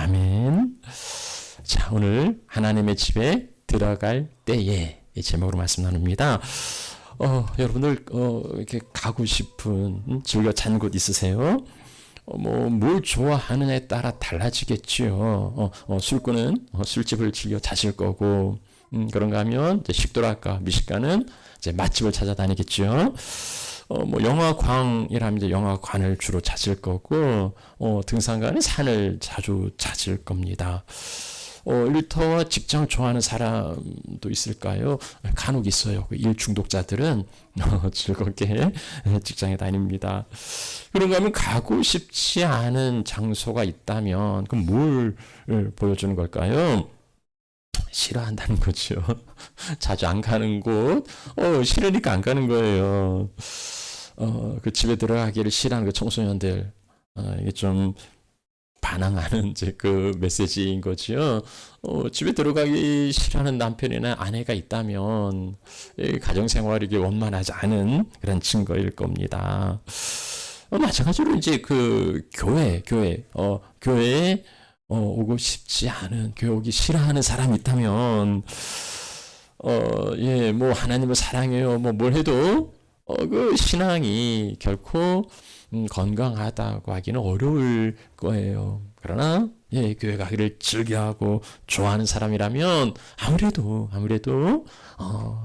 아멘. 자, 오늘 하나님의 집에 들어갈 때에 이 제목으로 말씀 나눕니다. 여러분들 이렇게 가고 싶은 즐겨 찾는 곳 있으세요? 뭘 좋아하느냐에 따라 달라지겠지요. 술꾼은 술집을 즐겨 찾을 거고, 그런가 하면 이제 식도락과 미식가는 이제 맛집을 찾아다니겠죠. 영화광이라면 이제 영화관을 주로 찾을 거고, 등산가는 산을 자주 찾을 겁니다. 일터와 직장 좋아하는 사람도 있을까요? 간혹 있어요. 일 중독자들은 즐겁게 직장에 다닙니다. 그런가 하면 가고 싶지 않은 장소가 있다면 그럼 뭘 보여주는 걸까요? 싫어한다는 거죠. 자주 안 가는 곳, 싫으니까 안 가는 거예요. 그 집에 들어가기를 싫어하는 그 청소년들, 이게 좀 반항하는 이제 그 메시지인 거죠. 집에 들어가기 싫어하는 남편이나 아내가 있다면 가정 생활이 원만하지 않은 그런 증거일 겁니다. 마찬가지로 이제 그 교회에 오고 싶지 않은, 교회 오기 싫어하는 사람이 있다면, 하나님을 사랑해요. 뭘 해도, 그 신앙이 결코, 건강하다고 하기는 어려울 거예요. 그러나, 교회 가기를 즐겨하고 좋아하는 사람이라면, 아무래도,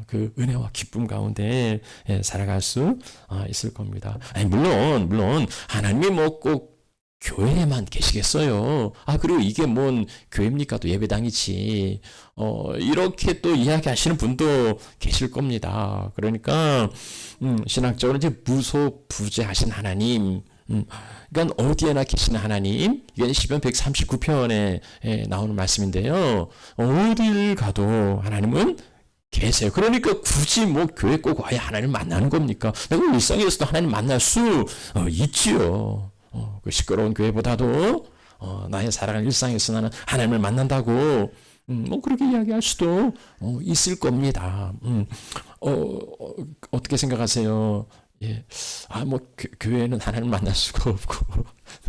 그 은혜와 기쁨 가운데 살아갈 수 있을 겁니다. 물론, 하나님이 꼭 교회에만 계시겠어요. 그리고 이게 뭔 교회입니까? 또 예배당이지. 이렇게 또 이야기하시는 분도 계실 겁니다. 그러니까, 신학적으로 이제 무소부재하신 하나님, 그러니까 어디에나 계시는 하나님, 이게 시편 139편에 나오는 말씀인데요. 어딜 가도 하나님은 계세요. 그러니까 굳이 교회 꼭 와야 하나님 만나는 겁니까? 내가 일상에서도 하나님 만날 수 있지요. 그 시끄러운 교회보다도 나의 사랑을 일상에서 나는 하나님을 만난다고 그렇게 이야기할 수도 있을 겁니다. 어떻게 생각하세요? 교회는 하나님을 만날 수가 없고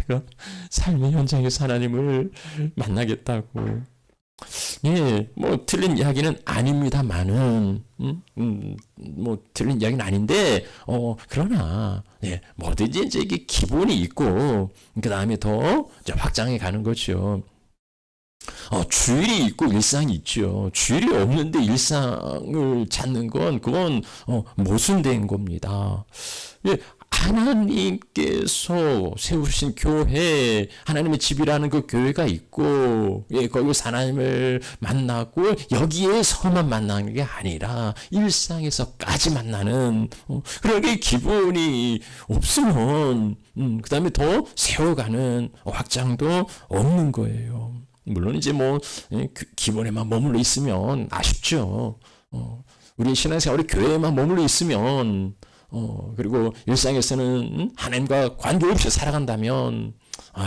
내가 삶의 현장에서 하나님을 만나겠다고. 틀린 이야기는 아닙니다만은, 틀린 이야기는 아닌데, 그러나, 뭐든지 이제 이게 기본이 있고, 그 다음에 더 이제 확장해 가는 거죠. 주일이 있고 일상이 있죠. 주일이 없는데 일상을 찾는 그건 모순된 겁니다. 하나님께서 세우신 교회, 하나님의 집이라는 그 교회가 있고, 거기서 하나님을 만나고, 여기에서만 만나는 게 아니라, 일상에서까지 만나는, 그러게 기본이 없으면, 그 다음에 더 세워가는 확장도 없는 거예요. 물론 이제 기본에만 머물러 있으면 아쉽죠. 우리 신앙생활이 교회에만 머물러 있으면, 그리고 일상에서는 하나님과 관계없이 살아간다면,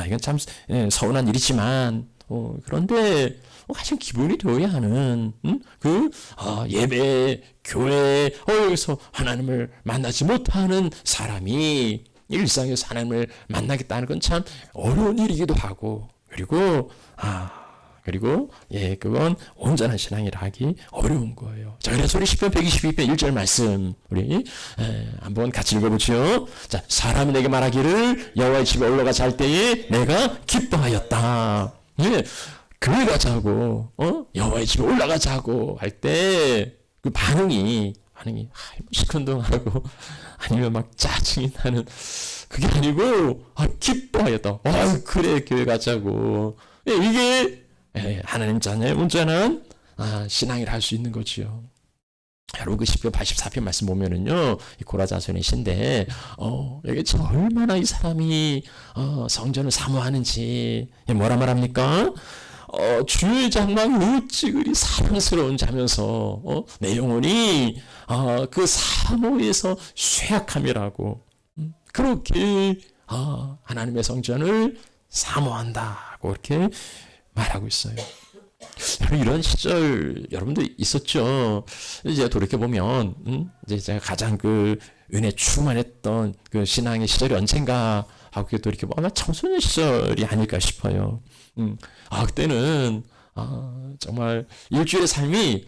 이건 참 서운한 일이지만, 그런데 가장 기본이 되어야 하는, 예배, 교회, 여기서 하나님을 만나지 못하는 사람이 일상에서 하나님을 만나겠다는 건 참 어려운 일이기도 하고, 그리고 그건 온전한 신앙이라 하기 어려운 거예요. 자, 그래서 우리 시편 122편 1절 말씀 우리 한번 같이 읽어보죠. 자, 사람이 내게 말하기를 여호와의 집에 올라가 잘 때에 내가 기뻐하였다. 교회 가자고, 여호와의 집에 올라가자고 할 때 그 반응이 시큰둥하고 아니면 막 짜증이 나는 그게 아니고 기뻐하였다. 그래 교회 가자고. 이게 하나님 자녀의 온전한 신앙이라 할 수 있는 거지요. 여러분 그 시편 84편 말씀 보면은요, 이 고라자손의 시인데 여기 참 얼마나 이 사람이 성전을 사모하는지. 뭐라 말합니까? 주의 장막 어찌 그리 사랑스러운 자면서 내 영혼이 그 사모에서 쇠약함이라고. 그렇게 하나님의 성전을 사모한다고 이렇게 말하고 있어요. 이런 시절 여러분들 있었죠. 이제 돌이켜보면 이제 제가 가장 그 은혜 충만했던 그 신앙의 시절이 언젠가 그게 또 이렇게 아마 청소년 시절이 아닐까 싶어요. 그때는 정말 일주일의 삶이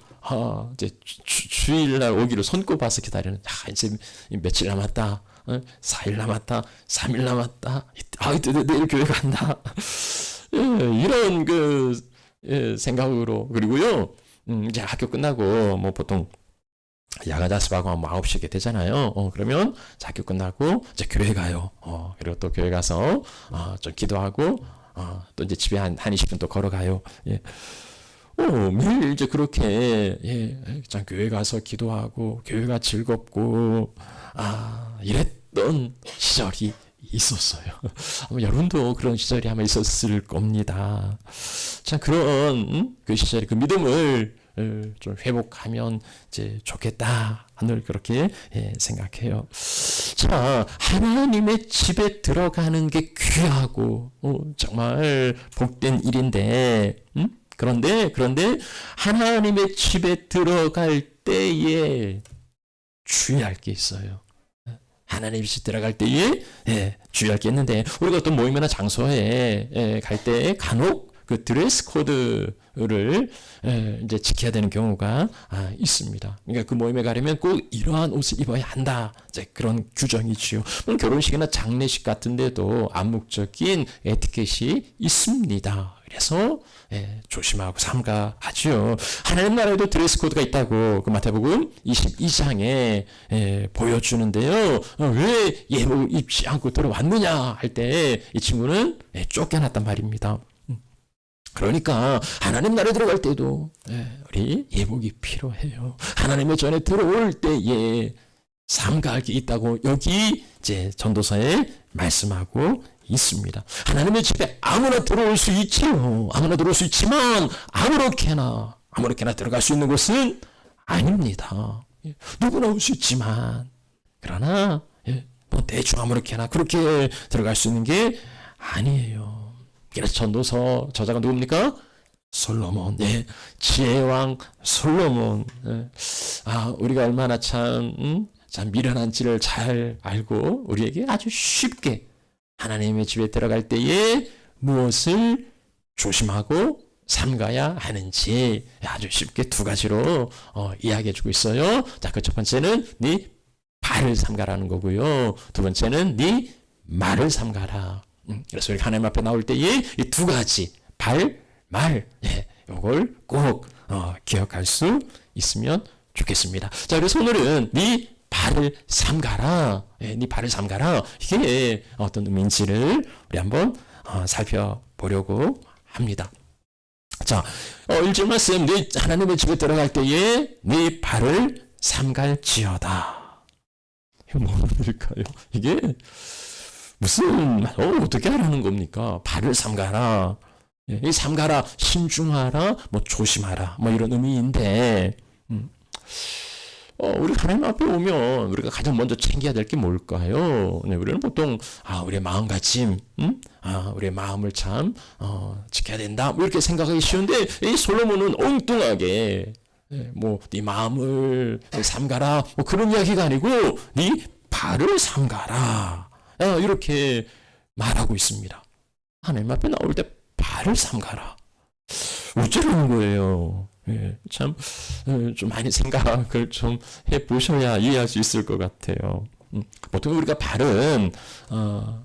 이제 주일날 오기를 손꼽아서 기다리는, 이제 며칠 남았다, 4일 남았다, 3일 남았다, 내일 교회 간다. 이런 생각으로. 그리고요, 이제 학교 끝나고 뭐 보통 야간 자습하고 뭐 9시 이렇게 되잖아요. 그러면 학교 끝나고 이제 교회 가요. 그리고 또 교회 가서 좀 기도하고 또 이제 집에 한 20분 또 걸어가요. 예. 매일 이제 그렇게, 참 교회 가서 기도하고 교회가 즐겁고 이랬던 시절이 있었어요. 아마 여러분도 그런 시절이 아마 있었을 겁니다. 참 그런 그 시절에 그 믿음을 좀 회복하면 이제 좋겠다, 늘 그렇게 생각해요. 자, 하나님의 집에 들어가는 게 귀하고 정말 복된 일인데, 그런데 하나님의 집에 들어갈 때에 주의할 게 있어요. 하나님의 집에 들어갈 때에 주의할 게 있는데, 우리가 어떤 모임이나 장소에 갈 때 간혹 그 드레스 코드를 이제 지켜야 되는 경우가 있습니다. 그러니까 그 모임에 가려면 꼭 이러한 옷을 입어야 한다, 이제 그런 규정이지요. 물론 결혼식이나 장례식 같은 데도 암묵적인 에티켓이 있습니다. 그래서 조심하고 삼가하지요. 하나님 나라에도 드레스 코드가 있다고 그 마태복음 22장에 보여주는데요. 왜 예복을 입지 않고 들어왔느냐 할 때 이 친구는 쫓겨났단 말입니다. 그러니까 하나님 나라에 들어갈 때도 우리 예복이 필요해요. 하나님의 전에 들어올 때에 삼가할 게 있다고 여기 이제 전도서에 말씀하고 있습니다. 하나님의 집에 아무나 들어올 수 있지요. 아무나 들어올 수 있지만 아무렇게나 들어갈 수 있는 곳은 아닙니다. 누구나 올 수 있지만, 그러나 뭐 대충 아무렇게나 그렇게 들어갈 수 있는 게 아니에요. 그래서 전도서 저자가 누굽니까? 솔로몬. 지혜왕 솔로몬. 우리가 얼마나 참 미련한지를 잘 알고 우리에게 아주 쉽게 하나님의 집에 들어갈 때에 무엇을 조심하고 삼가야 하는지 아주 쉽게 두 가지로 이야기해 주고 있어요. 자, 그 첫 번째는 네 발을 삼가라는 거고요. 두 번째는 네 말을 삼가라. 그래서 우리 하나님 앞에 나올 때에 이 두 가지, 발, 말, 이걸 꼭 기억할 수 있으면 좋겠습니다. 자, 그래서 오늘은 네 발을 삼가라. 네 발을 삼가라. 이게 어떤 의미인지를 우리 한번 살펴보려고 합니다. 자, 1절 말씀, 네 하나님의 집에 들어갈 때에 네 발을 삼갈지어다. 이거 뭘까요? 이게 무슨 어떻게 하라는 겁니까? 발을 삼가라. 이 삼가라, 신중하라, 뭐 조심하라, 뭐 이런 의미인데, 우리 하나님 앞에 오면 우리가 가장 먼저 챙겨야 될 게 뭘까요? 우리는 보통 우리의 마음가짐, 우리의 마음을 참 지켜야 된다, 뭐 이렇게 생각하기 쉬운데, 이 솔로몬은 엉뚱하게 뭐 네 마음을 삼가라, 뭐 그런 이야기가 아니고 네 발을 삼가라, 이렇게 말하고 있습니다. 하나님 앞에 나올 때 발을 삼가라. 어쩌라는 거예요? 참, 좀 많이 생각을 좀 해보셔야 이해할 수 있을 것 같아요. 보통 우리가 발은,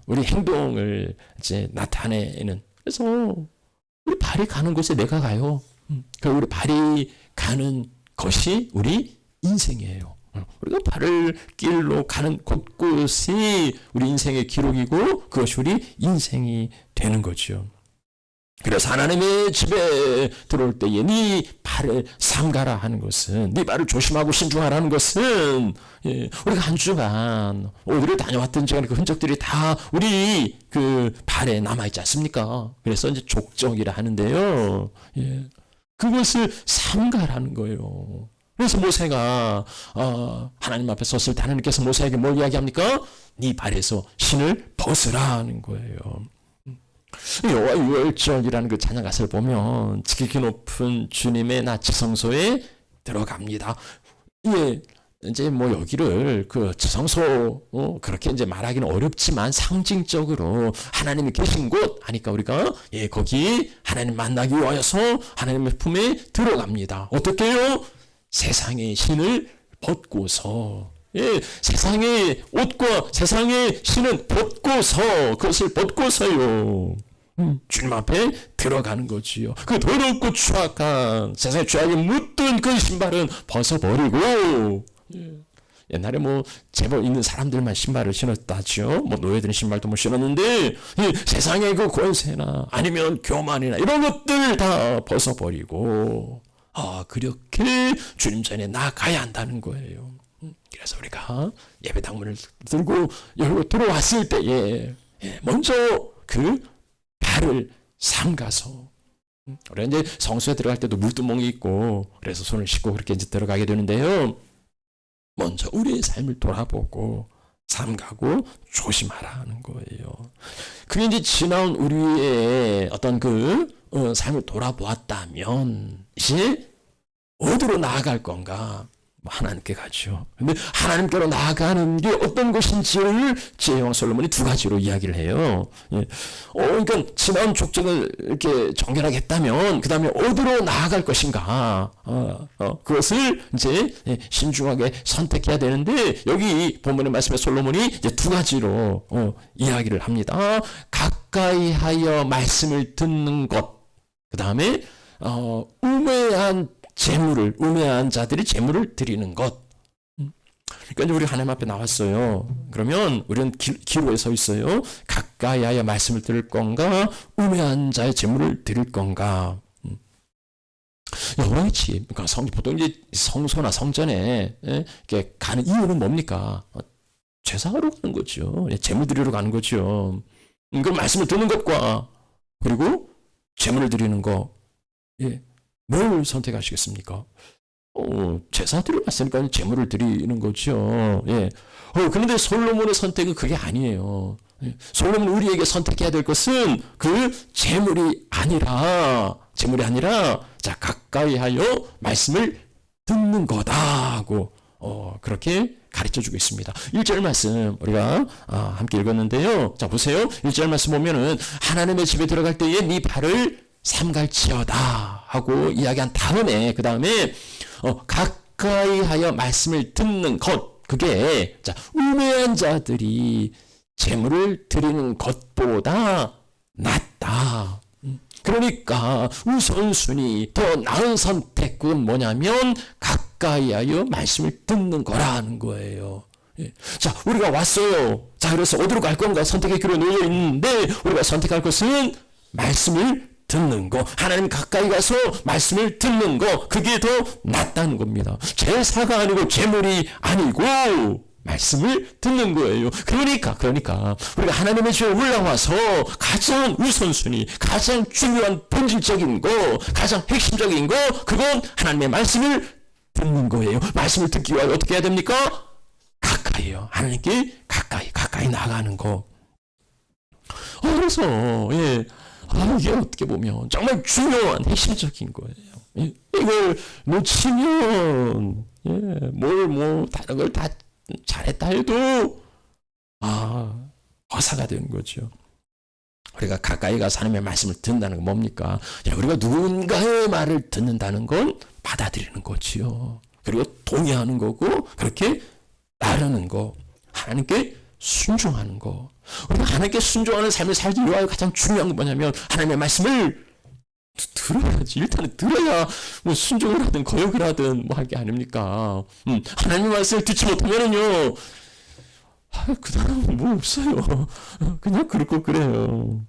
우리 행동을 이제 나타내는, 그래서 우리 발이 가는 곳에 내가 가요. 우리 발이 가는 것이 우리 인생이에요. 우리가 발을 길로 가는 곳곳이 우리 인생의 기록이고 그것이 우리 인생이 되는 거죠. 그래서 하나님의 집에 들어올 때에 네 발을 삼가라 하는 것은, 네 발을 조심하고 신중하라는 것은, 우리가 한 주간 어디를 다녀왔던 그 흔적들이 다 우리 그 발에 남아있지 않습니까? 그래서 이제 족정이라 하는데요. 그것을 삼가라는 거예요. 그래서 모세가 하나님 앞에 섰을 때 하나님께서 모세에게 뭘 이야기합니까? 네 발에서 신을 벗으라는 거예요. 여호와 유월절이라는 그 찬양 가사를 보면 지극히 높은 주님의 나치 성소에 들어갑니다. 이제 뭐 여기를 그 성소 그렇게 이제 말하기는 어렵지만 상징적으로 하나님이 계신 곳 하니까 우리가 예 거기 하나님 만나기 위하여서 하나님의 품에 들어갑니다. 어떻게요? 세상의 신을 벗고서 예 세상의 옷과 세상의 신은 벗고서 그것을 벗고서요. 주님 앞에 들어가는 거지요. 그 더럽고 추악한 세상에 죄악에 묻든 그 신발은 벗어버리고 옛날에 뭐 제법 있는 사람들만 신발을 신었다죠. 뭐 노예들은 신발도 못 신었는데 세상의 그 권세나 아니면 교만이나 이런 것들 다 벗어버리고 그렇게 주님 전에 나가야 한다는 거예요. 그래서 우리가 예배당 문을 들고 열고 들어왔을 때에 먼저 그 발을 삼가서 우리가 이제 성소에 들어갈 때도 물두멍이 있고 그래서 손을 씻고 그렇게 이제 들어가게 되는데요. 먼저 우리의 삶을 돌아보고 삼가고 조심하라는 거예요. 그게 이제 지나온 우리의 어떤 그 삶을 돌아보았다면 이제 어디로 나아갈 건가? 하나님께 가죠. 근데 하나님께로 나아가는 게 어떤 것인지를 지혜왕 솔로몬이 두 가지로 이야기를 해요. 그러니까 지나온 족적을 이렇게 정결하게 했다면 그 다음에 어디로 나아갈 것인가? 그것을 이제 신중하게 선택해야 되는데 여기 본문의 말씀에 솔로몬이 이제 두 가지로 이야기를 합니다. 가까이 하여 말씀을 듣는 것. 그 다음에 우매한 자들이 재물을 드리는 것. 그러니까 이제 우리 하나님 앞에 나왔어요. 그러면 우리는 기로에 서 있어요. 가까이 하여 말씀을 들을 건가? 우매한 자의 재물을 드릴 건가? 여호와의 집, 그러니까 보통 이제 성소나 성전에 이렇게 가는 이유는 뭡니까? 제사하러 가는 거죠. 재물 드리러 가는 거죠. 그 말씀을 듣는 것과 그리고 재물을 드리는 거. 뭘 선택하시겠습니까? 제사 드려봤으니까 재물을 드리는 거죠. 그런데 솔로몬의 선택은 그게 아니에요. 솔로몬은 우리에게 선택해야 될 것은 그 재물이 아니라 자 가까이 하여 말씀을 듣는 거다고 그렇게 가르쳐주고 있습니다. 1절 말씀 우리가 함께 읽었는데요. 자 보세요. 1절 말씀 보면은 하나님의 집에 들어갈 때에 네 발을 삼갈지어다 하고 이야기한 다음에 그 다음에 가까이 하여 말씀을 듣는 것 그게 자 우매한 자들이 재물을 드리는 것보다 낫다. 그러니까 우선순위 더 나은 선택은 뭐냐면 가까이 하여 말씀을 듣는 거라는 거예요. 자 우리가 왔어요. 자 그래서 어디로 갈 건가 선택의 길에 놓여 있는데 우리가 선택할 것은 말씀을 듣는 거, 하나님 가까이 가서 말씀을 듣는 거, 그게 더 낫다는 겁니다. 제사가 아니고 제물이 아니고 말씀을 듣는 거예요. 그러니까 우리가 하나님의 집에 올라와서 가장 우선순위, 가장 중요한 본질적인 거, 가장 핵심적인 거, 그건 하나님의 말씀을 듣는 거예요. 말씀을 듣기 위해 어떻게 해야 됩니까? 가까이요. 하나님께 가까이 나가는 거. 그래서 이게 어떻게 보면 정말 중요한 핵심적인 거예요. 이걸 놓치면 다른 걸 다 잘했다 해도 허사가 되는 거죠. 우리가 가까이 가서 하나님의 말씀을 듣는다는 건 뭡니까? 우리가 누군가의 말을 듣는다는 건 받아들이는 거지요. 그리고 동의하는 거고 그렇게 따르는 거, 하나님께 순종하는 거. 우리가 하나님께 순종하는 삶을 살기 위하여 가장 중요한 건 뭐냐면 하나님의 말씀을 들어야지. 일단은 들어야 뭐 순종을 하든 거역을 하든 뭐 할 게 아닙니까? 하나님의 말씀을 듣지 못하면은요, 그 사람은 뭐 없어요. 그냥 그렇고 그래요.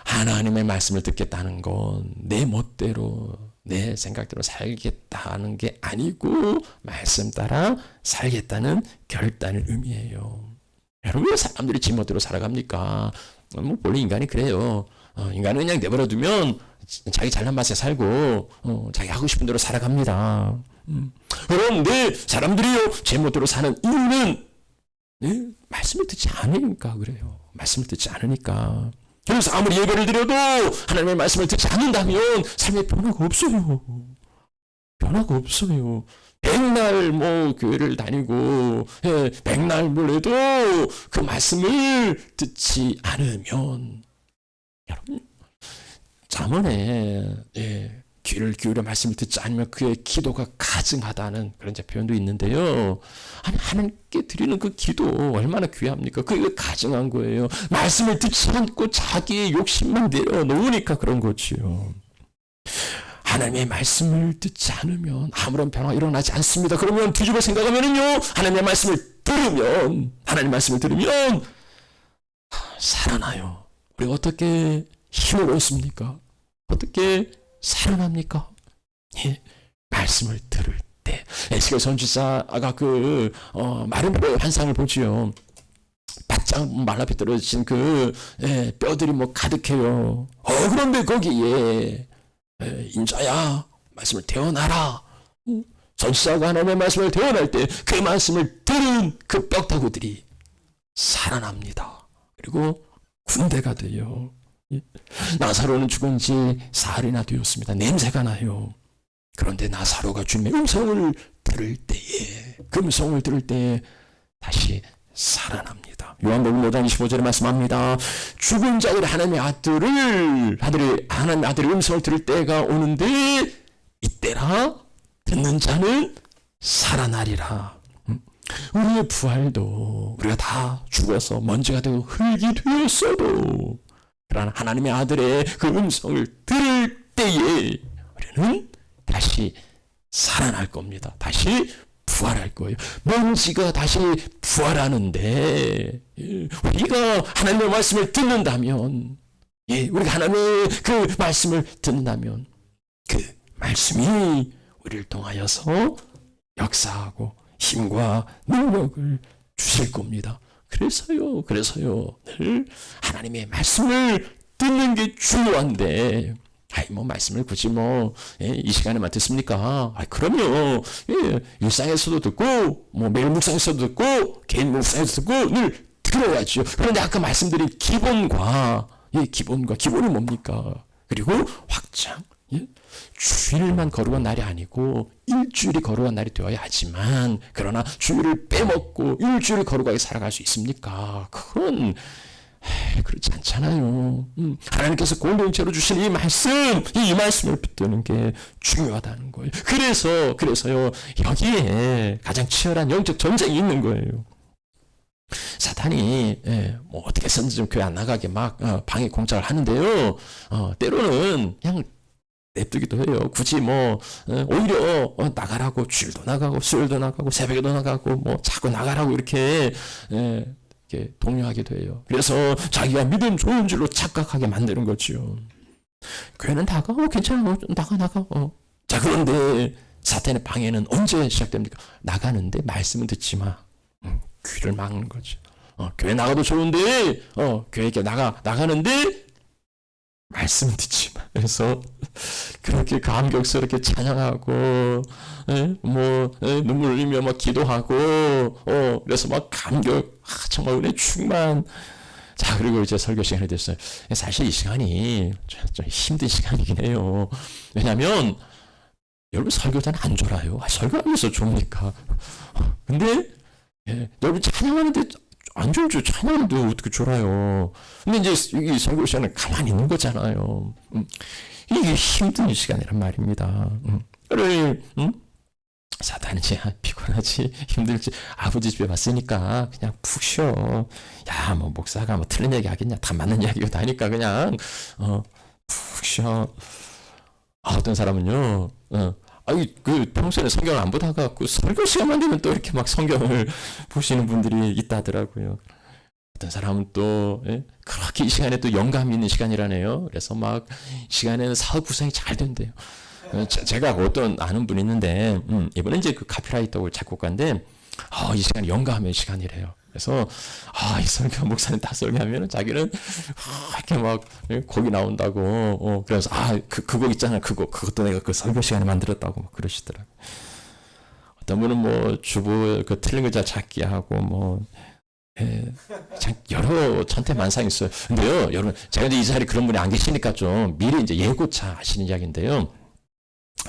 하나님의 말씀을 듣겠다는 건 내 멋대로 내 생각대로 살겠다는 게 아니고 말씀 따라 살겠다는 결단을 의미해요. 여러분 왜 사람들이 지 멋대로 살아갑니까? 뭐 원래 인간이 그래요. 인간은 그냥 내버려 두면 자기 잘난 맛에 살고 자기 하고 싶은 대로 살아갑니다. 그런데 사람들이요 제 멋대로 사는 이유는 말씀을 듣지 않으니까 그래요. 말씀을 듣지 않으니까. 그래서 아무리 예배를 드려도 하나님의 말씀을 듣지 않는다면 삶에 변화가 없어요. 변화가 없어요. 백날 뭐 교회를 다니고 백날 몰래도 그 말씀을 듣지 않으면 여러분 잠언에 귀를 기울여 말씀을 듣지 않으면 그의 기도가 가증하다는 그런 표현도 있는데요. 아니 하나님께 드리는 그 기도 얼마나 귀합니까? 그게 가증한 거예요. 말씀을 듣지 않고 자기의 욕심만 내려놓으니까 그런 거지요. 하나님의 말씀을 듣지 않으면 아무런 변화가 일어나지 않습니다. 그러면 뒤집어 생각하면요, 하나님의 말씀을 들으면 살아나요. 우리 어떻게 힘을 얻습니까? 어떻게 살아납니까? 말씀을 들을 때. 에스겔 선지자가 마른 뼈의 환상을 보지요. 바짝 말라비 떨어진 뼈들이 가득해요. 그런데 거기에 인자야 말씀을 태어나라. 선지자가 하나님의 말씀을 태어날 때 그 말씀을 들은 그 뼈다구들이 살아납니다. 그리고 군대가 돼요. 나사로는 죽은 지 사흘이나 되었습니다. 냄새가 나요. 그런데 나사로가 주님의 음성을 들을 때에 다시 살아납니다. 요한복음 5장 25절에 말씀합니다. 죽은 자들이 하나님의 아들의 음성을 들을 때가 오는데 이때라 듣는 자는 살아나리라. 우리의 부활도 우리가 다 죽어서 먼지가 되고 흙이 되었어도 그러나 하나님의 아들의 그 음성을 들을 때에 우리는 다시 살아날 겁니다. 다시 부활할 거예요. 먼지가 다시 부활하는데 우리가 하나님의 말씀을 듣는다면 우리가 하나님의 그 말씀을 듣는다면 그 말씀이 우리를 통하여서 역사하고 힘과 능력을 주실 겁니다. 그래서요 늘 하나님의 말씀을 듣는 게 중요한데 말씀을 굳이 이 시간에만 듣습니까? 그럼요. 일상에서도 듣고 매일 묵상에서도 듣고 개인 묵상에서도 듣고 늘 들어야죠. 그런데 아까 말씀드린 기본이 뭡니까? 그리고 확장. 주일만 거룩한 날이 아니고 일주일이 거룩한 날이 되어야 하지만 그러나 주일을 빼먹고 일주일을 거룩하게 살아갈 수 있습니까? 그건 그렇지 않잖아요. 하나님께서 공동체로 주신 이 말씀을 붙드는 게 중요하다는 거예요. 그래서요 여기에 가장 치열한 영적 전쟁이 있는 거예요. 사탄이 어떻게 해서든지 좀 교회 안 나가게 방해 공작을 하는데요. 때로는 그냥 냅두기도 해요. 굳이 오히려 나가라고 주일도 나가고 수요일도 나가고 새벽에도 나가고 자꾸 나가라고 이렇게 독려하기도 해요. 그래서 자기가 믿음 좋은 줄로 착각하게 만드는 거죠. 교회는 나가 괜찮아 나가 자 그런데 사탄의 방해는 언제 시작됩니까? 나가는데 말씀은 듣지 마. 귀를 막는 거죠. 교회 나가도 좋은데 교회 나가는데 말씀은 듣지 마. 그래서 그렇게 감격스럽게 찬양하고 눈물 흘리며 기도하고 그래서 감격 정말 은혜 충만. 자 그리고 이제 설교 시간이 됐어요. 사실 이 시간이 좀 힘든 시간이긴 해요. 왜냐하면 여러분 설교자는 안 졸아요. 설교하기 위해서 좁니까? 근데 여러분 찬양하는데 안 졸죠. 찬양하는데 어떻게 졸아요. 근데 이제 이 설교 시간은 가만히 있는 거잖아요. 이게 힘든 시간이란 말입니다. 그래, 사단이 피곤하지 힘들지 아버지 집에 왔으니까 그냥 푹 쉬어. 야, 목사가 틀린 얘기 하겠냐? 다 맞는 이야기가 하니까 그냥 푹 쉬어. 어떤 사람은요, 평소에 성경을 안 보다가 설교 시간만 되면 또 이렇게 성경을 보시는 분들이 있다더라고요. 어떤 사람은 또 그렇게 이 시간에 또 영감이 있는 시간이라네요. 그래서 시간에는 사업 구성이 잘 된대요. 제가 어떤 아는 분이 있는데 이번에 이제 카피라이터고 작곡가인데 이 시간이 영감의 시간이래요. 그래서 이 설교 목사님 다 설교하면은 자기는 이렇게 곡이 나온다고 그래서 그 곡 있잖아요. 그것도 내가 그 설교 시간에 만들었다고 그러시더라고요. 어떤 분은 주부 틀린 글자 찾기 하고 여러 천태만상 있어요. 근데요, 여러분 제가 이제 이 자리에 그런 분이 안 계시니까 좀 미리 이제 예고차 하시는 이야기인데요.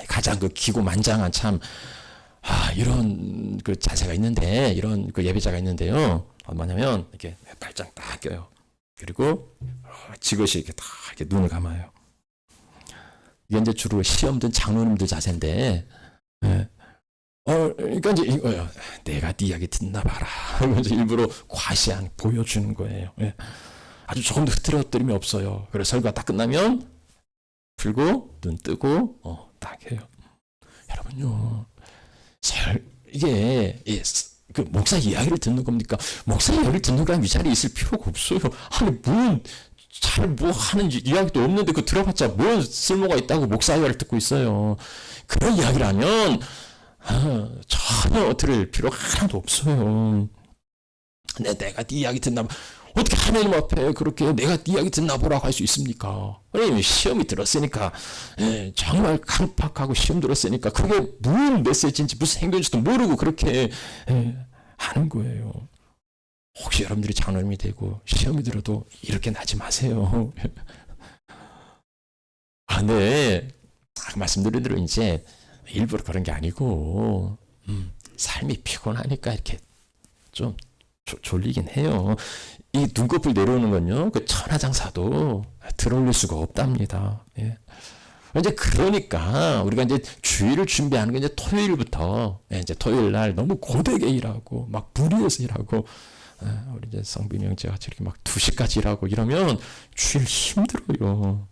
가장 기고만장한 참 이런 그 자세가 있는데, 이런 그 예배자가 있는데요. 뭐냐면, 이렇게 발장 딱 껴요. 그리고, 지그시 이렇게 딱 이렇게 눈을 감아요. 이게 이제 주로 시험 든 장로님들 자세인데, 그러니까 이제 이거요. 내가 네 이야기 듣나 봐라. 이제 일부러 과시한 보여주는 거예요. 아주 조금도 흐트러뜨림이 없어요. 그래서 설교가 딱 끝나면, 풀고, 눈 뜨고, 딱 해요. 여러분요. 이게, 그 목사 이야기를 듣는 겁니까? 목사 이야기를 듣는 거랑 이 자리에 있을 필요가 없어요. 아니, 잘 하는 이야기도 없는데 그 들어봤자 뭔 쓸모가 있다고 목사 이야기를 듣고 있어요. 그런 이야기를 하면 전혀 들을 필요가 하나도 없어요. 내가 네 이야기 듣나 봐. 어떻게 하나님 앞에 그렇게 내가 네 이야기 듣나 보라고 할 수 있습니까? 왜냐면 시험이 들었으니까, 정말 강팍하고 시험 들었으니까 그게 무슨 메시지인지 무슨 행동인지도 모르고 그렇게 하는 거예요. 혹시 여러분들이 장로님이 되고 시험이 들어도 이렇게 나지 마세요. 네. 말씀드린 대로 이제 일부러 그런 게 아니고, 삶이 피곤하니까 이렇게 좀 졸리긴 해요. 이 눈꺼풀 내려오는 건요, 그 천하장사도 들어올릴 수가 없답니다. 이제 그러니까 우리가 이제 주일을 준비하는 게 이제 토요일부터, 이제 토요일 날 너무 고되게 일하고 막 무리해서 일하고, 우리 이제 성빈이 형 제가 저렇게 막 2시까지 일하고 이러면 주일 힘들어요.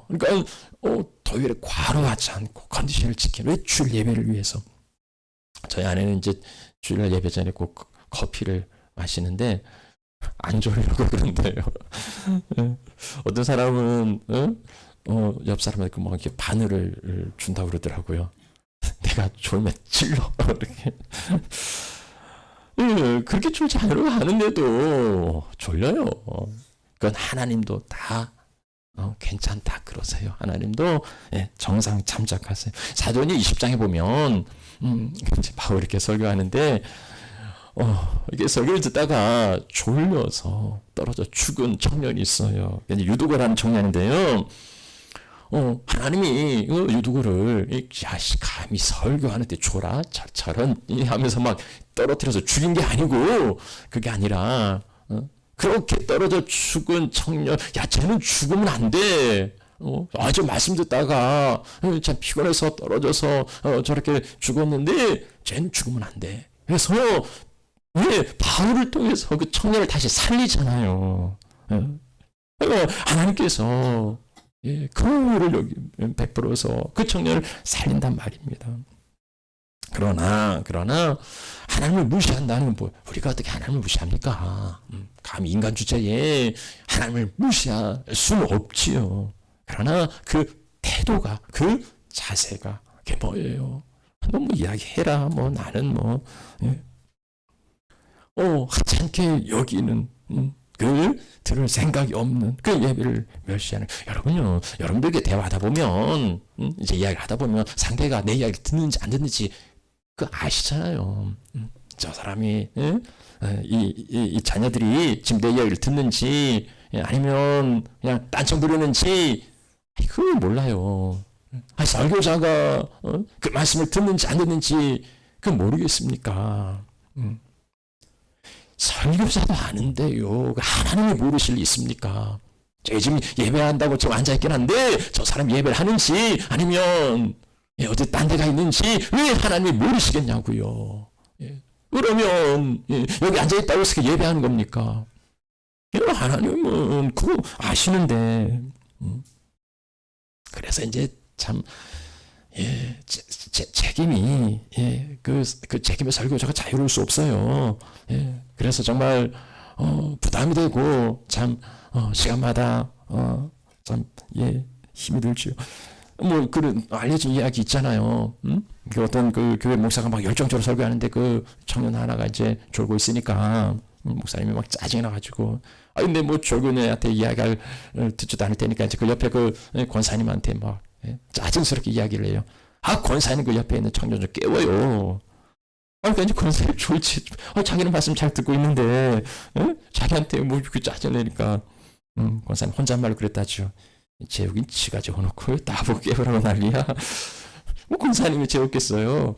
그러니까 토요일에 과로하지 않고 컨디션을 지키는, 왜 주일 예배를 위해서. 저희 아내는 이제 주일날 예배 전에 꼭 커피를 마시는데 안 졸려고 그런데요. 어떤 사람은 옆 사람한테 막 이렇게 바늘을 준다고 그러더라고요. 내가 졸면 찔러 이렇게. 그렇게 졸지 않으려고 하는데도 졸려요. 그건 하나님도 다 괜찮다 그러세요. 하나님도 정상 참작하세요. 사도행전 20장에 보면 이제 바울 이렇게 설교하는데, 이게 설교를 듣다가 졸려서 떨어져 죽은 청년이 있어요. 이제 유두고라는 청년인데요. 하나님이 유두고를 감히 설교하는데 졸아 저런 하면서 막 떨어뜨려서 죽인 게 아니고, 그게 아니라 그렇게 떨어져 죽은 청년, 쟤는 죽으면 안 돼. 아주 말씀 듣다가 참 피곤해서 떨어져서 저렇게 죽었는데 쟤는 죽으면 안 돼. 그래서 바울을 통해서 그 청년을 다시 살리잖아요. 하나님께서 그를 여기 베풀어서 그 청년을 살린단 말입니다. 그러나 하나님을 무시한다는 뭐, 우리가 어떻게 하나님을 무시합니까? 감히 인간 주체에 하나님을 무시할 수는 없지요. 그러나 그 태도가, 그 자세가 그게 뭐예요? 너 뭐 이야기해라. 뭐 나는 뭐 하찮게 여기는 그 들을 생각이 없는 그 예배를 멸시하는. 여러분요, 여러분들에게 대화하다 보면 이제 이야기를 하다 보면 상대가 내 이야기를 듣는지 안 듣는지 그 아시잖아요. 저 사람이 이 자녀들이 지금 내 이야기를 듣는지 아니면 그냥 딴청 부르는지 그걸 몰라요. 설교자가 그 말씀을 듣는지 안 듣는지 그 모르겠습니까? 설교자도 아는데요. 하나님이 모르실 리 있습니까? 제가 지금 예배한다고 지금 앉아있긴 한데 저 사람 예배를 하는지 아니면 어디 딴 데가 있는지 왜 하나님이 모르시겠냐고요. 그러면 여기 앉아있다고 해서 예배하는 겁니까? 하나님은 그거 아시는데. 그래서 이제 참 책임이 그 책임의 설교자가 자유로울 수 없어요. 그래서 정말 부담이 되고 참 시간마다 참 힘이 들죠. 뭐 그런 알려진 이야기 있잖아요. 그 어떤 그 교회 목사가 막 열정적으로 설교하는데 그 청년 하나가 이제 졸고 있으니까 목사님이 막 짜증이 나가지고, 근데 뭐 졸고 애한테 이야기를 듣지도 않을 테니까 이제 그 옆에 그 권사님한테 막 짜증스럽게 이야기를 해요. 권사님 그 옆에 있는 청년 좀 깨워요. 그러니까 이제 권사님 졸지, 자기는 말씀 잘 듣고 있는데 자기한테 뭐 그 짜증내니까 권사님 혼잣말로 그랬다죠. 재욱이 지가 적어놓고 나보고 깨우라고 난리야. 뭐 권사님이 재웠겠어요.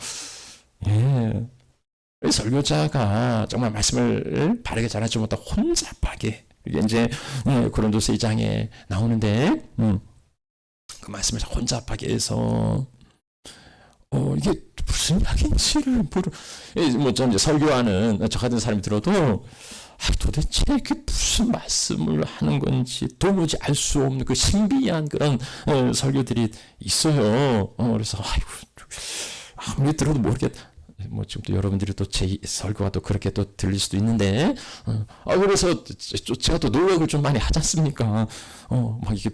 예. 설교자가 정말 말씀을 바르게 전하지 못한 혼잡하게, 이게 이제 고린도서 2장에 나오는데 그 말씀을 혼잡하게 해서 이게 무슨 이야기인지를 뭐 저는 이제 설교하는 저 같은 사람이 들어도 도대체 이게 무슨 말씀을 하는 건지 도무지 알 수 없는 그 신비한 그런 설교들이 있어요. 그래서 아무리 들어도 모르겠다. 뭐 지금 또 여러분들이 또 제 설교가 또 그렇게 또 들릴 수도 있는데, 그래서 제가 또 노력을 좀 많이 하지 않습니까? 막 이게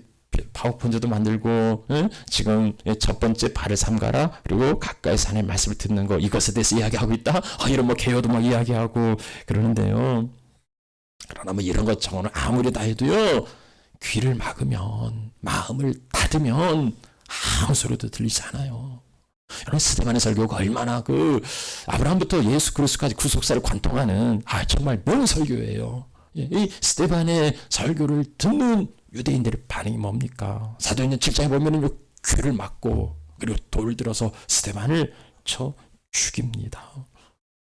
파워포인트도 만들고, 지금 첫 번째 발을 삼가라, 그리고 가까이서 하나님의 말씀을 듣는 거, 이것에 대해서 이야기하고 있다. 이런 뭐 개요도 막 이야기하고 그러는데요. 그러나 뭐 이런 것 저거는 아무리 다 해도요, 귀를 막으면, 마음을 닫으면 아무 소리도 들리지 않아요. 여러분, 스데반의 설교가 얼마나 아브라함부터 예수 그리스도까지 구속사를 관통하는 정말 명 설교예요. 이 스데반의 설교를 듣는 유대인들의 반응이 뭡니까? 사도행전 7장에 보면은 귀를 막고 그리고 돌을 들어서 스데반을 쳐 죽입니다.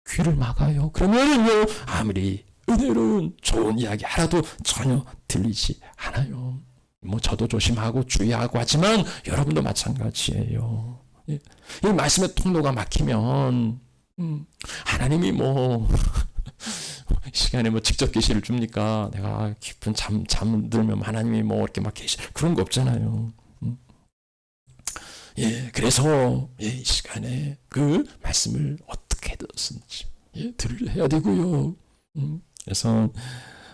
귀를 막아요. 그러면은요, 아무리 은혜로운 좋은 이야기 하나도 전혀 들리지 않아요. 뭐 저도 조심하고 주의하고 하지만 여러분도 마찬가지예요. 이 말씀의 통로가 막히면 하나님이 뭐 시간에 뭐 직접 계시를 줍니까? 내가 깊은 잠들면 하나님이 뭐 이렇게 막 계시, 그런 거 없잖아요. 그래서 이 시간에 그 말씀을 어떻게 듣든지 들으려 해야 되고요. 그래서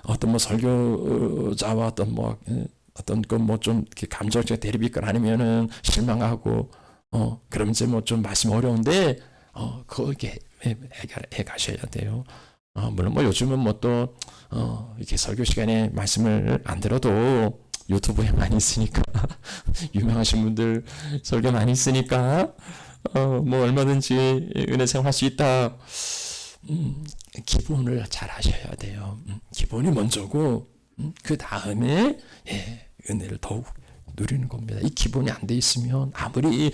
어떤 뭐 설교자와 어떤 뭐 어떤 그 뭐 좀 감정적 대립이 있거나 아니면은 실망하고 그럼 이제 뭐 좀 말씀 어려운데 그게 해결해 가셔야 돼요. 물론 뭐 요즘은 뭐 또 이렇게 설교 시간에 말씀을 안 들어도 유튜브에 많이 있으니까 유명하신 분들 설교 많이 있으니까 뭐 얼마든지 은혜 생활할 수 있다. 기본을 잘 하셔야 돼요. 기본이 먼저고 그 다음에 은혜를 더욱 누리는 겁니다. 이 기본이 안 돼 있으면 아무리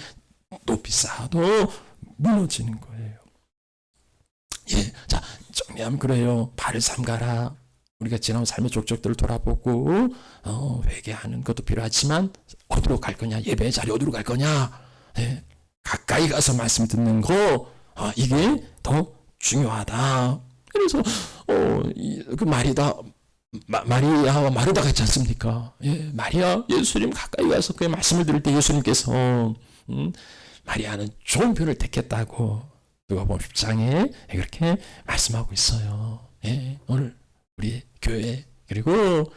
높이 쌓아도 무너지는 거예요. 자, 정리하면 그래요. 발을 삼가라. 우리가 지나온 삶의 족적들을 돌아보고 회개하는 것도 필요하지만 어디로 갈 거냐? 예배 자리 어디로 갈 거냐? 가까이 가서 말씀 듣는 거, 이게 더 중요하다. 그래서 그 마리아와 마르다가 있지 않습니까? 마리아, 예수님 가까이 가서 그의 말씀을 들을 때 예수님께서 마리아는 좋은 편을 택했다고 누가복음 10장에 그렇게 말씀하고 있어요. 오늘 우리 교회 그리고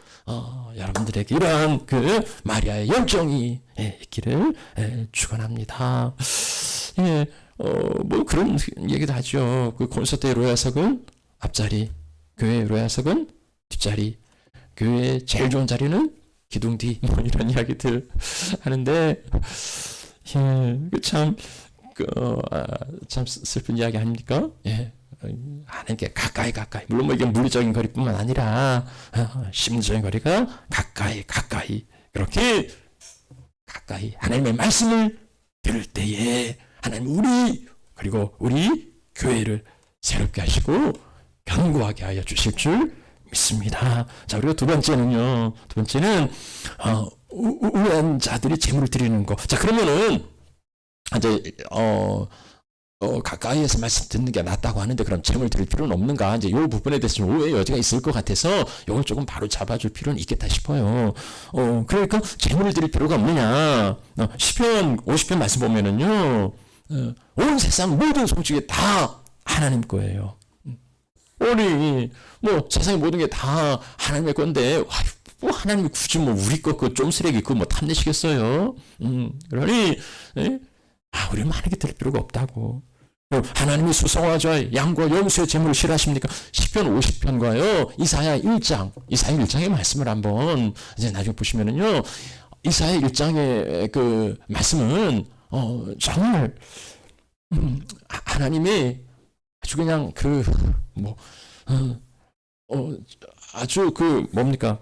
여러분들에게 이러한 그 마리아의 열정이 있기를 축원합니다. 뭐 그런 얘기도 하죠. 그 콘서트의 로야석은 앞자리, 교회의 로야석은 뒷자리, 교회의 제일 좋은 자리는 기둥 뒤, 뭐 이런 이야기들 하는데, 참 슬픈 이야기 아닙니까? 하나님께 가까이, 물론 뭐 이게 물리적인 거리뿐만 아니라 심리적인 거리가 가까이 그렇게 가까이 하나님의 말씀을 들을 때에 하나님 그리고 우리 교회를 새롭게 하시고 견고하게 하여 주실 줄 믿습니다. 자, 그리고 두 번째는 우한 자들이 재물을 드리는 거. 자, 그러면은 이제 가까이에서 말씀 듣는 게 낫다고 하는데 그럼 재물 드릴 필요는 없는가? 이제 이 부분에 대해서 좀 오해의 여지가 있을 것 같아서 이걸 조금 바로 잡아줄 필요는 있겠다 싶어요. 그러니까 재물을 드릴 필요가 없느냐? 시편 50편 말씀 보면은요, 온 세상 모든 소식이 다 하나님 거예요. 우리 뭐 세상의 모든 게 다 하나님의 건데 뭐 하나님이 굳이 뭐 우리 거 그 좀 쓰레기 그거 뭐 탐내시겠어요? 그러니 우리 많은 게 들 필요가 없다고. 하나님이 수송화자 양과 염소의 제물을 싫어하십니까? 시편 50편과요 이사야 1장의 말씀을 한번 이제 나중에 보시면은요, 이사야 1장의 그 말씀은 정말 하나님이 아주 그냥 아주 뭡니까?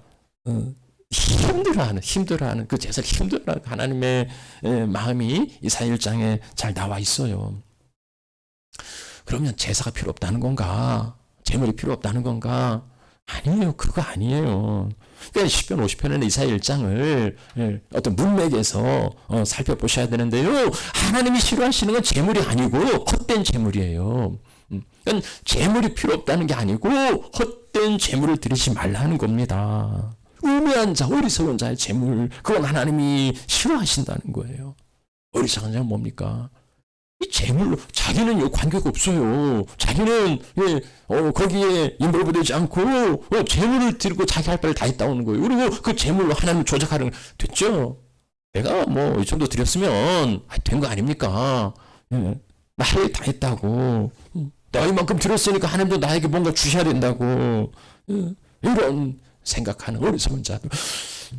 힘들어하는 그 제사를 힘들어하는 하나님의 마음이 이사야 1장에 잘 나와 있어요. 그러면 제사가 필요 없다는 건가? 제물이 필요 없다는 건가? 아니에요. 그거 아니에요. 그러니까 10편 50편의 이사야 1장을 어떤 문맥에서 살펴보셔야 되는데요. 하나님이 싫어하시는 건 제물이 아니고 헛된 제물이에요. 그러니까 제물이 필요 없다는 게 아니고 헛된 제물을 드리지 말라는 겁니다. 우매한 자, 어리석은 자의 제물, 그건 하나님이 싫어하신다는 거예요. 어리석은 자는 뭡니까? 이 제물로 자기는 관계가 없어요. 자기는 거기에 인볼브되지 않고 제물을 드리고 자기 할 바를 다 했다 오는 거예요. 그리고 그 제물로 하나님을 조작하는 됐죠. 내가 뭐 이 정도 드렸으면 된 거 아닙니까? 나 할 일 다 했다고. 내가 이만큼 드렸으니까 하나님도 나에게 뭔가 주셔야 된다고. 이런 생각하는 어리석은 자들.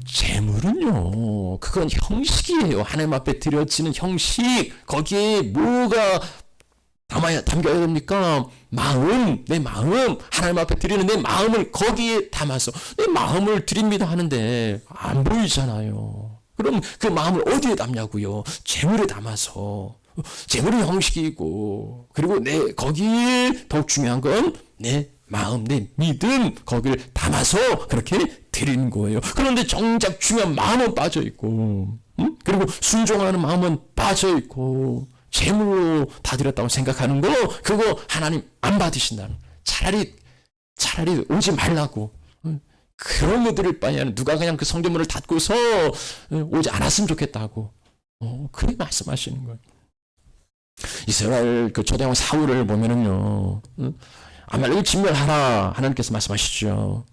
재물은요, 그건 형식이에요. 하나님 앞에 드려지는 형식. 거기에 뭐가 담겨야 됩니까? 마음, 내 마음, 하나님 앞에 드리는 내 마음을 거기에 담아서 내 마음을 드립니다 하는데 안 보이잖아요. 그럼 그 마음을 어디에 담냐고요? 재물에 담아서. 재물은 형식이고, 그리고 거기에 더욱 중요한 건 내 마음, 내 믿음, 거기를 담아서 그렇게 드리는 거예요. 그런데 정작 중요한 마음은 빠져있고, 그리고 순종하는 마음은 빠져있고, 재물로 다 드렸다고 생각하는 거, 그거 하나님 안 받으신다는. 차라리 오지 말라고. 그런 거 드릴 바에는 누가 그냥 그 성전문을 닫고서 오지 않았으면 좋겠다고. 그렇게 말씀하시는 거예요. 이스라엘 그 초대왕 사울을 보면은요, 아말렉을 진멸하라 하나님께서 말씀하시죠.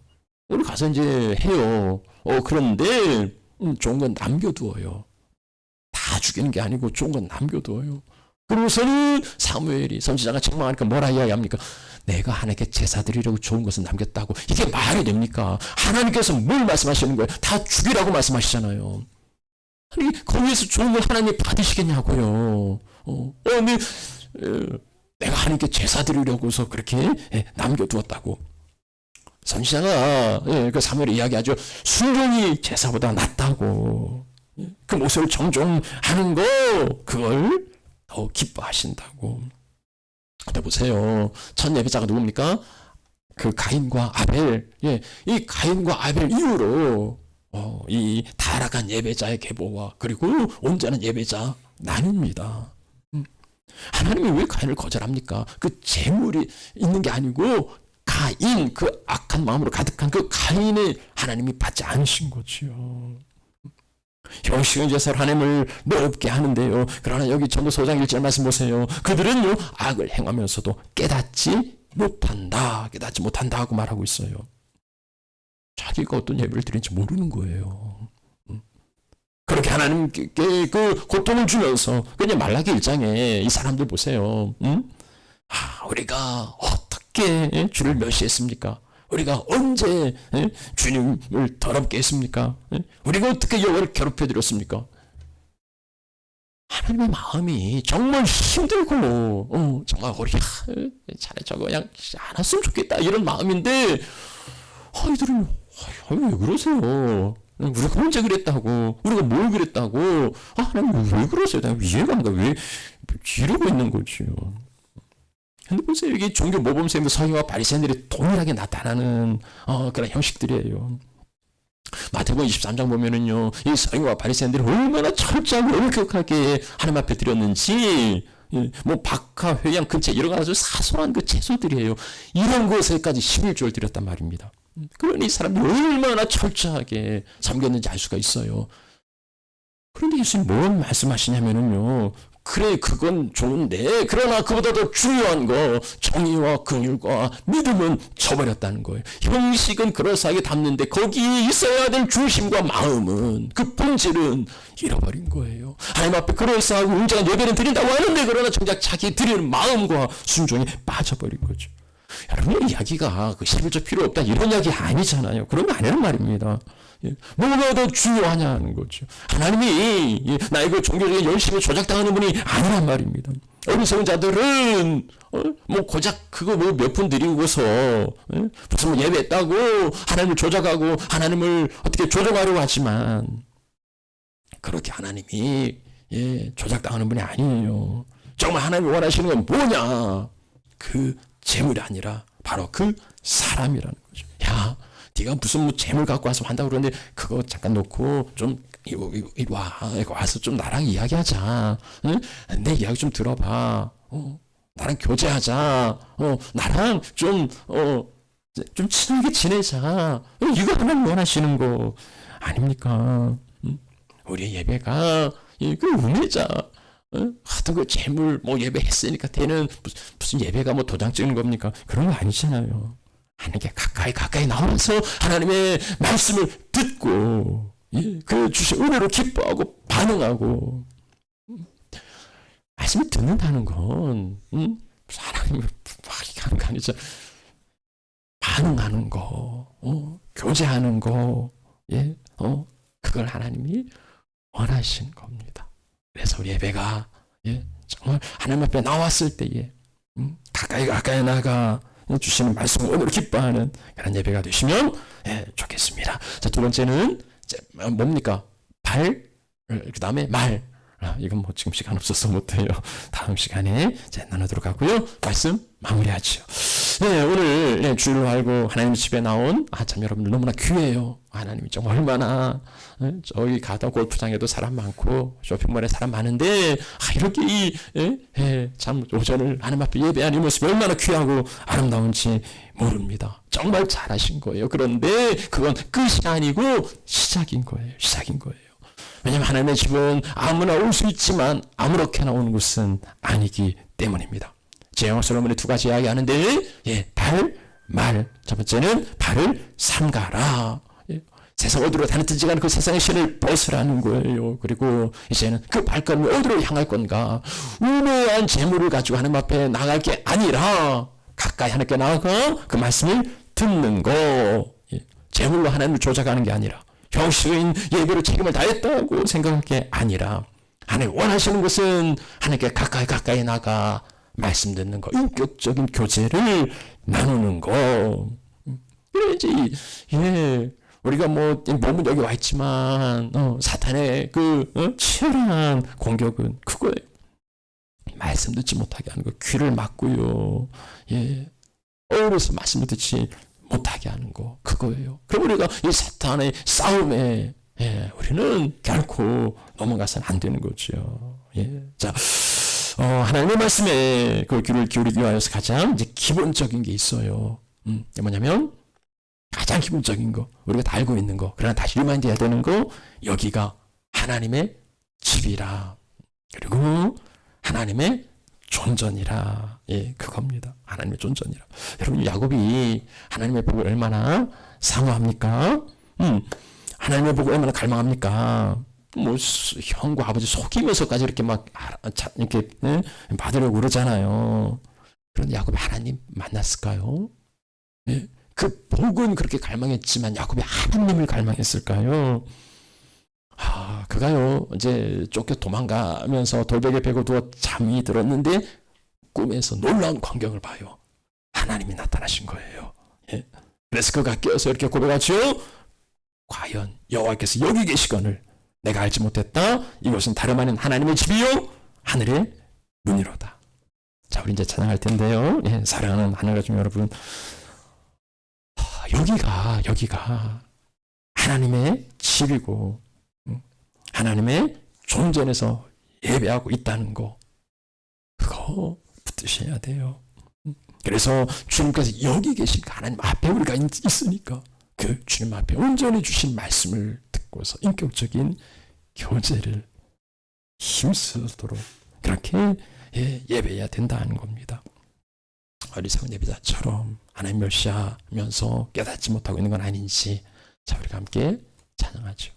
우리 가서 이제 해요. 그런데 좋은 건 남겨두어요. 다 죽이는 게 아니고 좋은 건 남겨두어요. 그러고서는 사무엘이 선지자가 책망하니까 뭐라 이야기합니까? 내가 하나님께 제사 드리려고 좋은 것을 남겼다고. 이게 말이 됩니까? 하나님께서 뭘 말씀하시는 거예요? 다 죽이라고 말씀하시잖아요. 아니 거기에서 좋은 걸 하나님이 받으시겠냐고요. 근데 내가 하나님께 제사 드리려고서 그렇게 남겨두었다고. 선지자가 그 사무엘이 이야기하죠. 순종이 제사보다 낫다고. 그 모습을 정종하는 거, 그걸 더 기뻐하신다고. 근데 보세요. 첫 예배자가 누굽니까? 그 가인과 아벨. 이 가인과 아벨 이후로 이 타락한 예배자의 계보와 그리고 온전한 예배자 나뉩니다. 하나님이 왜 가인을 거절합니까? 그 재물이 있는 게 아니고 가인, 그 악한 마음으로 가득한 그 가인을 하나님이 받지 않으신 거지요. 형식은 제사로 하나님을 높게 하는데요. 그러나 여기 전도서 5장 1절 말씀 보세요. 그들은요 악을 행하면서도 깨닫지 못한다 하고 말하고 있어요. 자기가 어떤 예배를 드리는지 모르는 거예요. 그렇게 하나님께 그 고통을 주면서 그냥 말라기 1장에 이 사람들 보세요. 우리가 어떻게 주를 멸시했습니까? 우리가 언제 주님을 더럽게 했습니까? 우리가 어떻게 여호와를 괴롭혀드렸습니까? 하나님의 마음이 정말 힘들고 정말 우리 차라리 저거 그냥 안 왔으면 좋겠다 이런 마음인데 이들은 왜 그러세요? 우리가 언제 그랬다고? 우리가 뭘 그랬다고? 하나님 왜 그러세요? 나 이해가 안 가. 왜 이러고 있는 거지요? 근데 보세요. 여기 종교 모범생들 서기와 바리새인들이 동일하게 나타나는 그런 형식들이에요. 마태복음 23장 보면은요, 이 서기와 바리새인들이 얼마나 철저하고 엄격하게 하나님 앞에 드렸는지, 뭐 박하, 회양, 금채 이런 아주 사소한 그 채소들이에요. 이런 것에까지 11조를 드렸단 말입니다. 그러니 이 사람들이 얼마나 철저하게 섬겼는지 알 수가 있어요. 그런데 예수님 뭘 말씀하시냐면은요, 그래 그건 좋은데 그러나 그보다 더 중요한 거 정의와 긍휼과 믿음은 저버렸다는 거예요. 형식은 그럴싸하게 담는데 거기에 있어야 될 중심과 마음은 그 본질은 잃어버린 거예요. 하나님 앞에 그럴싸하고 웅장한 예배는 드린다고 하는데 그러나 정작 자기 드리는 마음과 순종이 빠져버린 거죠. 여러분 이야기가 그 11조 필요 없다 이런 이야기 아니잖아요. 그런 거 아니란 말입니다. 뭐가 더 중요하냐는 거죠. 하나님이 나의 그 종교적인 열심히 조작당하는 분이 아니란 말입니다. 어리석은 자들은 뭐 고작 그거 뭐 몇 푼 드리고서 무슨 뭐 예배했다고 하나님을 조작하고 하나님을 어떻게 조종하려고 하지만 그렇게 하나님이 조작당하는 분이 아니에요. 정말 하나님이 원하시는 건 뭐냐? 그 재물이 아니라 바로 그 사람이라는 거죠. 야, 네가 무슨 뭐 재물 갖고 와서 한다고 그러는데 그거 잠깐 놓고 좀 이리 와서 좀 나랑 이야기하자. 응? 내 이야기 좀 들어봐. 나랑 교제하자. 나랑 좀 친하게 지내자. 이거 하나님 원하시는 거 아닙니까? 우리의 예배가 그 은혜자. 하도 그 재물 뭐 예배했으니까 되는 무슨 예배가 뭐 도장 찍는 겁니까? 그런 거 아니잖아요. 하나님께 가까이 나와서 하나님의 말씀을 듣고 그 주신 은혜로 기뻐하고 반응하고 말씀을 듣는다는 건 하나님을 하는 거 아니죠. 반응하는 거, 교제하는 거, 그걸 하나님이 원하시는 겁니다. 그래서 우리 예배가 정말 하나님 앞에 나왔을 때에 가까이 나가 주시는 말씀을 오늘 기뻐하는 그런 예배가 되시면 좋겠습니다. 자, 두 번째는 뭡니까? 그 다음에 말. 이건 뭐 지금 시간 없어서 못해요. 다음 시간에 나누도록 하고요. 말씀 마무리하죠. 네, 오늘 주일로 알고 하나님 집에 나온 참 여러분들 너무나 귀해요. 하나님이 정말 얼마나 저기 가다 골프장에도 사람 많고 쇼핑몰에 사람 많은데 이렇게 참 오전을 하나님 앞에 예배하는 이 모습이 얼마나 귀하고 아름다운지 모릅니다. 정말 잘하신 거예요. 그런데 그건 끝이 아니고 시작인 거예요. 왜냐하면 하나님의 집은 아무나 올 수 있지만 아무렇게나 오는 곳은 아니기 때문입니다. 제영학 솔로몬이 두 가지 이야기하는데 말. 첫 번째는 발을 삼가라. 세상 어디로 다녔든지 간에 그 세상의 신을 벗으라는 거예요. 그리고 이제는 그 발걸음이 어디로 향할 건가. 우매한 재물을 가지고 하나님 앞에 나갈 게 아니라 가까이 하나님께 나아가 그 말씀을 듣는 거. 재물로 하나님을 조작하는 게 아니라 형식인 예배로 책임을 다했다고 생각할 게 아니라 하나님 원하시는 것은 하나님께 가까이 나가 말씀 듣는 거, 인격적인 교제를 나누는 거. 그래야지 우리가 뭐 몸은 여기 와 있지만 사탄의 그 치열한 공격은 그거예요. 말씀 듣지 못하게 하는 거, 귀를 막고요. 어울려서 말씀을 듣지 못하게 하는 거, 그거예요. 그럼 우리가 이 사탄의 싸움에 우리는 결코 넘어가서는 안 되는 거죠. 자, 하나님의 말씀에 그 귀를 기울이기 위하여서 가장 이제 기본적인 게 있어요. 뭐냐면 가장 기본적인 거, 우리가 다 알고 있는 거, 그러나 다시 리마인드 해야 되는 거, 여기가 하나님의 집이라, 그리고 하나님의 존전이라. 그겁니다. 하나님의 존전이라. 여러분, 야곱이 하나님의 복을 얼마나 사모합니까? 하나님의 복을 얼마나 갈망합니까? 뭐 형과 아버지 속이면서까지 이렇게 막 이렇게 받으려고 그러잖아요. 그런데 야곱이 하나님 만났을까요? 그 복은 그렇게 갈망했지만 야곱이 하나님을 갈망했을까요? 그가요 이제 쫓겨 도망가면서 돌베개 베고 누워 잠이 들었는데 꿈에서 놀라운 광경을 봐요. 하나님이 나타나신 거예요. 그래서 그가 깨어서 이렇게 고백하죠. 과연 여호와께서 여기 계시거늘 내가 알지 못했다. 이것은 다름 아닌 하나님의 집이요 하늘의 문이로다. 자, 우리 이제 찬양할 텐데요. 사랑하는 하늘 가족 여러분, 여기가 하나님의 집이고 하나님의 존전에서 예배하고 있다는 거, 그거 붙드셔야 돼요. 그래서 주님께서 여기 계시니까 하나님 앞에 우리가 있으니까 그 주님 앞에 온전히 주신 말씀을 듣고서 인격적인 교제를 힘쓰도록 그렇게 예배해야 된다는 겁니다. 어리석은 예배자처럼 하나님 멸시하면서 깨닫지 못하고 있는 건 아닌지, 자, 우리가 함께 찬양하죠.